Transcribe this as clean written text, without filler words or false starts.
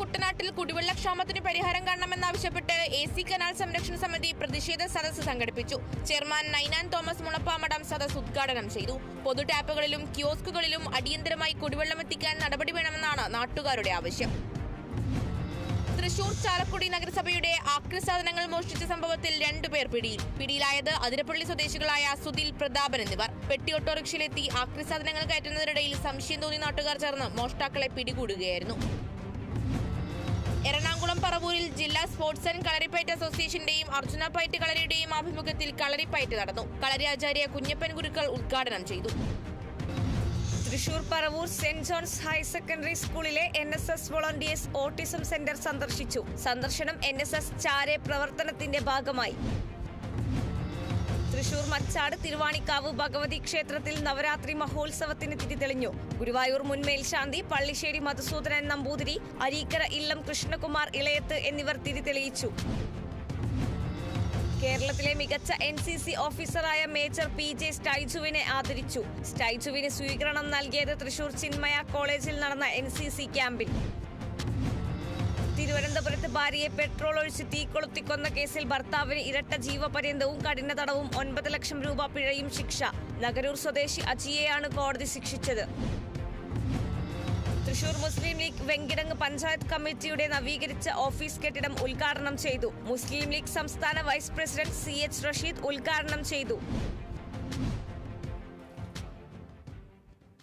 കുട്ടനാട്ടിൽ കുടിവെള്ളക്ഷാമത്തിന് പരിഹാരം കാണണമെന്നാവശ്യപ്പെട്ട് AC canal സംരക്ഷണ സമിതി പ്രതിഷേധ സദസ്സ് സംഘടിപ്പിച്ചു. ചെയർമാൻ നൈനാൻ തോമസ് മുളപ്പാമടം സദസ്സ് ഉദ്ഘാടനം ചെയ്തു. പൊതു ടാപ്പുകളിലും കിയോസ്കുകളിലും അടിയന്തരമായി കുടിവെള്ളം എത്തിക്കാൻ നടപടി വേണമെന്നാണ് നാട്ടുകാരുടെ ആവശ്യം. തൃശൂർ ചാലക്കുടി നഗരസഭയുടെ ആക്രി സാധനങ്ങൾ മോഷ്ടിച്ച സംഭവത്തിൽ 2 പേർ പിടിയിലായത് അതിരപ്പള്ളി സ്വദേശികളായ സുധിൽ, പ്രതാപൻ എന്നിവർ. പെട്ടി ഓട്ടോറിക്ഷയിലെത്തി ആക്രി സാധനങ്ങൾ കയറ്റുന്നതിനിടയിൽ സംശയം തോന്നി നാട്ടുകാർ ചേർന്ന് മോഷ്ടാക്കളെ പിടികൂടുകയായിരുന്നു. എറണാകുളം പറവൂരിൽ ജില്ലാ സ്പോർട്സ് ആൻഡ് കളരിപ്പയറ്റ് അസോസിയേഷന്റെയും അർജുന പയറ്റ് കളരിയുടെയും ആഭിമുഖ്യത്തിൽ കളരിപ്പയറ്റ് നടന്നു. കളരി ആചാര്യ കുഞ്ഞപ്പൻ ഗുരുക്കൾ ഉദ്ഘാടനം ചെയ്തു. Thrissur Paravur Saint John's higher secondary സ്കൂളിലെ NSS വോളണ്ടിയേഴ്സ് ഓട്ടിസം സെന്റർ സന്ദർശിച്ചു. സന്ദർശനം NSS ചാരെ പ്രവർത്തനത്തിന്റെ ഭാഗമായി. തൃശൂർ മച്ചാട് തിരുവാണിക്കാവ് ഭഗവതി ക്ഷേത്രത്തിൽ നവരാത്രി മഹോത്സവത്തിന് തിരിതെളിഞ്ഞു. ഗുരുവായൂർ മുൻ മേൽശാന്തി പള്ളിശ്ശേരി മധുസൂദനൻ നമ്പൂതിരി, അരീക്കര ഇല്ലം കൃഷ്ണകുമാർ ഇളയത്ത് എന്നിവർ തിരിതെളിയിച്ചു. കേരളത്തിലെ മികച്ച NCC ഓഫീസറായ മേജർ PJ സ്റ്റൈജുവിനെ ആദരിച്ചു. സ്റ്റൈജുവിന് സ്വീകരണം നൽകിയത് തൃശൂർ ചിന്മയ കോളേജിൽ നടന്ന NCC ക്യാമ്പിൽ. തിരുവനന്തപുരത്ത് ഭാര്യയെ പെട്രോൾ ഒഴിച്ച് തീ കൊളുത്തിക്കൊന്ന കേസിൽ ഭർത്താവിന് ഇരട്ട ജീവപര്യന്തവും കഠിന തടവും 9 ലക്ഷം രൂപ പിഴയും ശിക്ഷ. നഗരൂർ സ്വദേശി അജിയെയാണ് കോടതി ശിക്ഷിച്ചത്. തൃശൂർ മുസ്ലിം ലീഗ് വെങ്കിടങ്ങ് പഞ്ചായത്ത് കമ്മിറ്റിയുടെ നവീകരിച്ച ഓഫീസ് കെട്ടിടം ഉദ്ഘാടനം ചെയ്തു. മുസ്ലിം ലീഗ് സംസ്ഥാന വൈസ് പ്രസിഡന്റ് CH റഷീദ് ഉദ്ഘാടനം ചെയ്തു.